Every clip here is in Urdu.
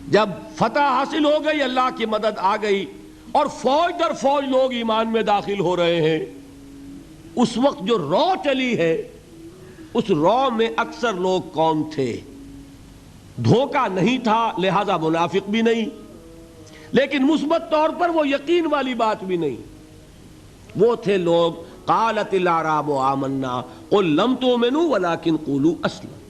جب فتح حاصل ہو گئی، اللہ کی مدد آ گئی اور فوج در فوج لوگ ایمان میں داخل ہو رہے ہیں، اس وقت جو رو چلی ہے، اس رو میں اکثر لوگ کون تھے؟ دھوکہ نہیں تھا، لہذا منافق بھی نہیں، لیکن مثبت طور پر وہ یقین والی بات بھی نہیں، وہ تھے لوگ قالت الاعراب آمنا قل لم تؤمنوا ولکن قولوا اسلمنا،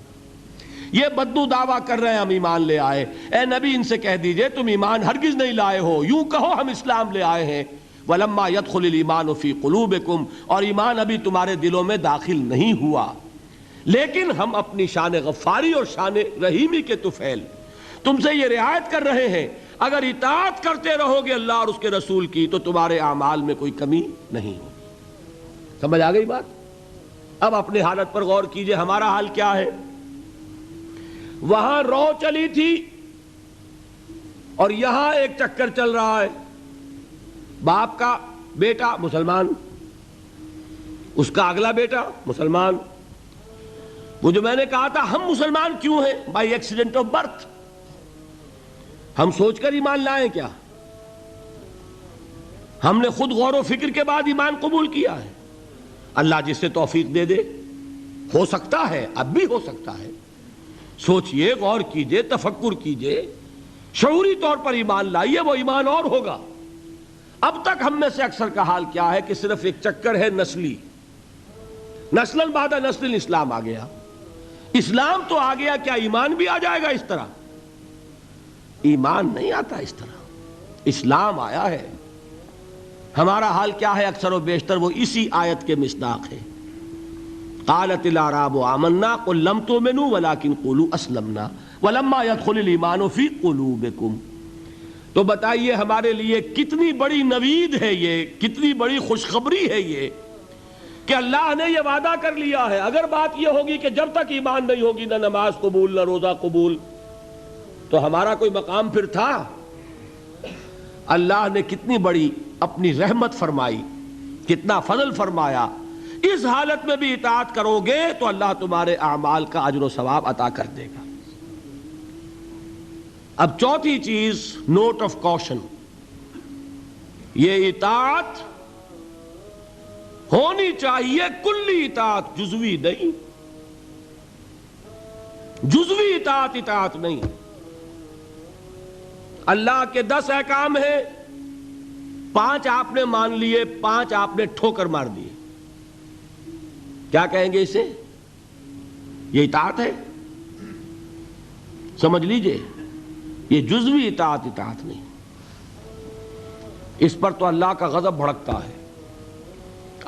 یہ بدو دعویٰ کر رہے ہیں ہم ایمان لے آئے، اے نبی ان سے کہہ دیجئے تم ایمان ہرگز نہیں لائے ہو، یوں کہو ہم اسلام لے آئے ہیں، وَلَمَّا يَدْخُلِ الْإِيمَانُ فِي قُلُوبِكُمْ، اور ایمان ابھی تمہارے دلوں میں داخل نہیں ہوا، لیکن ہم اپنی شان غفاری اور شان رحیمی کے طفیل تم سے یہ رعایت کر رہے ہیں، اگر اطاعت کرتے رہو گے اللہ اور اس کے رسول کی تو تمہارے اعمال میں کوئی کمی نہیں ہوگی۔ سمجھ آ گئی بات؟ اب اپنے حالت پر غور کیجئے، ہمارا حال کیا ہے؟ وہاں رو چلی تھی اور یہاں ایک چکر چل رہا ہے، باپ کا بیٹا مسلمان، اس کا اگلا بیٹا مسلمان۔ وہ جو میں نے کہا تھا ہم مسلمان کیوں ہیں؟ بائی ایکسیڈنٹ آف برتھ، ہم سوچ کر ایمان لائیں کیا؟ ہم نے خود غور و فکر کے بعد ایمان قبول کیا ہے؟ اللہ جس سے توفیق دے دے، ہو سکتا ہے، اب بھی ہو سکتا ہے، سوچئے، غور کیجئے، تفکر کیجئے، شعوری طور پر ایمان لائیے، وہ ایمان اور ہوگا۔ اب تک ہم میں سے اکثر کا حال کیا ہے کہ صرف ایک چکر ہے نسلی، نسلاً بعد نسل اسلام آ گیا، اسلام تو آ گیا، کیا ایمان بھی آ جائے گا اس طرح؟ ایمان نہیں آتا اس طرح، اسلام آیا ہے۔ ہمارا حال کیا ہے؟ اکثر و بیشتر وہ اسی آیت کے مصداق ہے، قالت الاعراب آمنا قل لم تؤمنوا ولکن قولوا اسلمنا ولما يدخل الایمان فی قلوبکم۔ تو بتائیے ہمارے لیے کتنی بڑی نوید ہے یہ، کتنی بڑی خوشخبری ہے یہ کہ اللہ نے یہ وعدہ کر لیا ہے۔ اگر بات یہ ہوگی کہ جب تک ایمان نہیں ہوگی نہ نماز قبول نہ روزہ قبول، تو ہمارا کوئی مقام پھر تھا؟ اللہ نے کتنی بڑی اپنی رحمت فرمائی، کتنا فضل فرمایا، اس حالت میں بھی اطاعت کرو گے تو اللہ تمہارے اعمال کا اجر و ثواب عطا کر دے گا۔ اب چوتھی چیز، نوٹ آف کوشن، یہ اطاعت ہونی چاہیے کلی اطاعت، جزوی نہیں، جزوی اطاعت اطاعت نہیں۔ اللہ کے 10 احکام ہیں، 5 آپ نے مان لیے، 5 آپ نے ٹھوکر مار دیے، کیا کہیں گے اسے؟ یہ اطاعت ہے؟ سمجھ لیجئے، یہ جزوی اطاعت اطاعت نہیں، اس پر تو اللہ کا غضب بھڑکتا ہے۔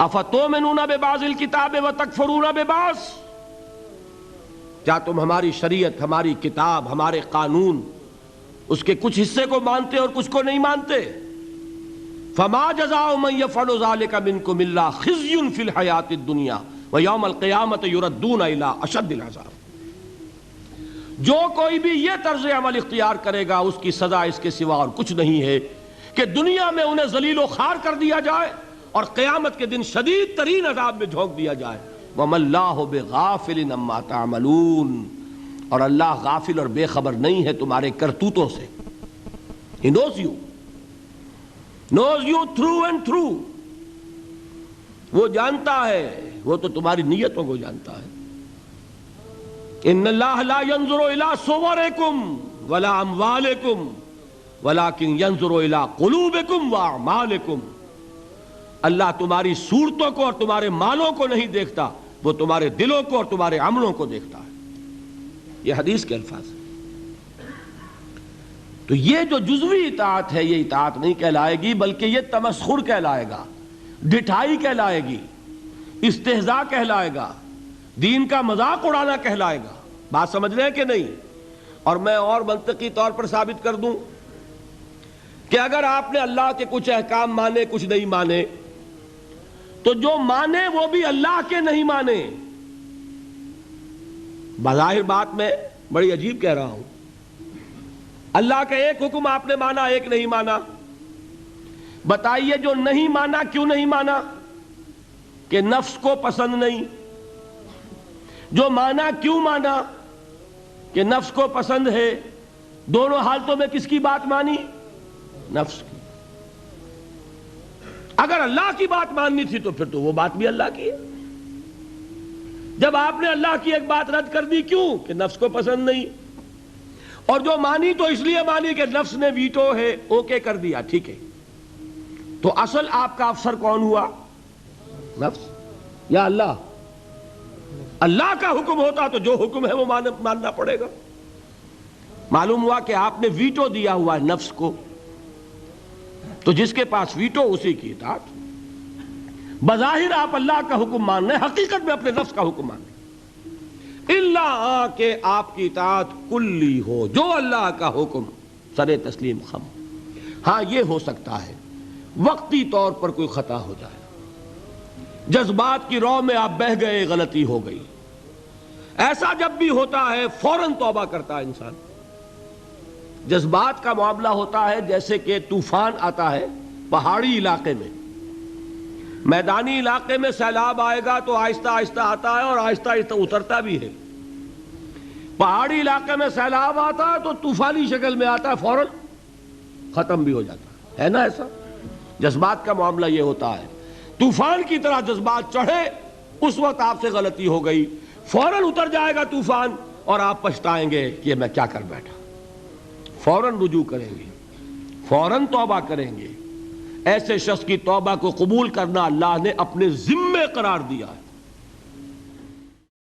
افتؤمنون ببعض الکتاب وتکفرون ببعض، کیا تم ہماری شریعت، ہماری کتاب، ہمارے قانون، اس کے کچھ حصے کو مانتے اور کچھ کو نہیں مانتے؟ فما جزاء من يفعل ذلك منكم الا خزي في الحياة الدنيا ويوم القيامة يردون الى اشد العذاب۔ جو کوئی بھی یہ طرز عمل اختیار کرے گا اس کی سزا اس کے سوا اور کچھ نہیں ہے کہ دنیا میں انہیں ذلیل و خوار کر دیا جائے اور قیامت کے دن شدید ترین عذاب میں جھونک دیا جائے۔ وَمَا اللَّهُ بِغَافِلٍ عَمَّا تَعْمَلُونَ، اور اللہ غافل اور بے خبر نہیں ہے تمہارے کرتوتوں سے۔ He knows you through and through، وہ جانتا ہے، وہ تو تمہاری نیتوں کو جانتا ہے۔ ان اللہ لا ينظر الى صورکم ولا اموالکم ولکن ينظر الى قلوبکم واعمالکم، اللہ تمہاری صورتوں کو اور تمہارے مالوں کو نہیں دیکھتا، وہ تمہارے دلوں کو اور تمہارے عملوں کو دیکھتا ہے۔ یہ حدیث کے الفاظ ہیں۔ تو یہ جو جزوی اطاعت ہے یہ اطاعت نہیں کہلائے گی، بلکہ یہ تمسخر کہلائے گا، ڈٹھائی کہلائے گی، استہزاء کہلائے گا، دین کا مذاق اڑانا کہلائے گا۔ بات سمجھ رہے ہیں کہ نہیں؟ اور میں اور منطقی طور پر ثابت کر دوں کہ اگر آپ نے اللہ کے کچھ احکام مانے کچھ نہیں مانے، تو جو مانے وہ بھی اللہ کے نہیں مانے۔ بظاہر بات میں بڑی عجیب کہہ رہا ہوں، اللہ کا ایک حکم آپ نے مانا ایک نہیں مانا، بتائیے جو نہیں مانا کیوں نہیں مانا؟ کہ نفس کو پسند نہیں۔ جو مانا کیوں مانا؟ کہ نفس کو پسند ہے۔ دونوں حالتوں میں کس کی بات مانی؟ نفس کی۔ اگر اللہ کی بات ماننی تھی تو پھر تو وہ بات بھی اللہ کی ہے۔ جب آپ نے اللہ کی ایک بات رد کر دی، کیوں؟ کہ نفس کو پسند نہیں، اور جو مانی تو اس لیے مانی کہ نفس نے ویٹو ہے، اوکے کر دیا، ٹھیک ہے۔ تو اصل آپ کا افسر کون ہوا؟ نفس یا اللہ؟ اللہ کا حکم ہوتا تو جو حکم ہے وہ ماننا پڑے گا۔ معلوم ہوا کہ آپ نے ویٹو دیا ہوا ہے نفس کو، تو جس کے پاس ویٹو اسی کی اطاعت۔ بظاہر آپ اللہ کا حکم مان رہے ہیں، حقیقت میں اپنے نفس کا حکم مان رہے ہیں، الا کہ آپ کی اطاعت کلی ہو، جو اللہ کا حکم سر تسلیم خم۔ ہاں یہ ہو سکتا ہے وقتی طور پر کوئی خطا ہو جائے، جذبات کی رو میں آپ بہہ گئے، غلطی ہو گئی، ایسا جب بھی ہوتا ہے فوراً توبہ کرتا ہے انسان۔ جذبات کا معاملہ ہوتا ہے جیسے کہ طوفان آتا ہے پہاڑی علاقے میں، میدانی علاقے میں سیلاب آئے گا تو آہستہ آہستہ آتا ہے اور آہستہ آہستہ اترتا بھی ہے۔ پہاڑی علاقے میں سیلاب آتا ہے تو طوفانی شکل میں آتا ہے، فوراً ختم بھی ہو جاتا ہے نا ایسا؟ جذبات کا معاملہ یہ ہوتا ہے، طوفان کی طرح جذبات چڑھے، اس وقت آپ سے غلطی ہو گئی، فوراً اتر جائے گا طوفان اور آپ پچھتائیں گے کہ میں کیا کر بیٹھا۔ فوراً رجوع کریں گے، فوراً توبہ کریں گے۔ ایسے شخص کی توبہ کو قبول کرنا اللہ نے اپنے ذمے قرار دیا ہے۔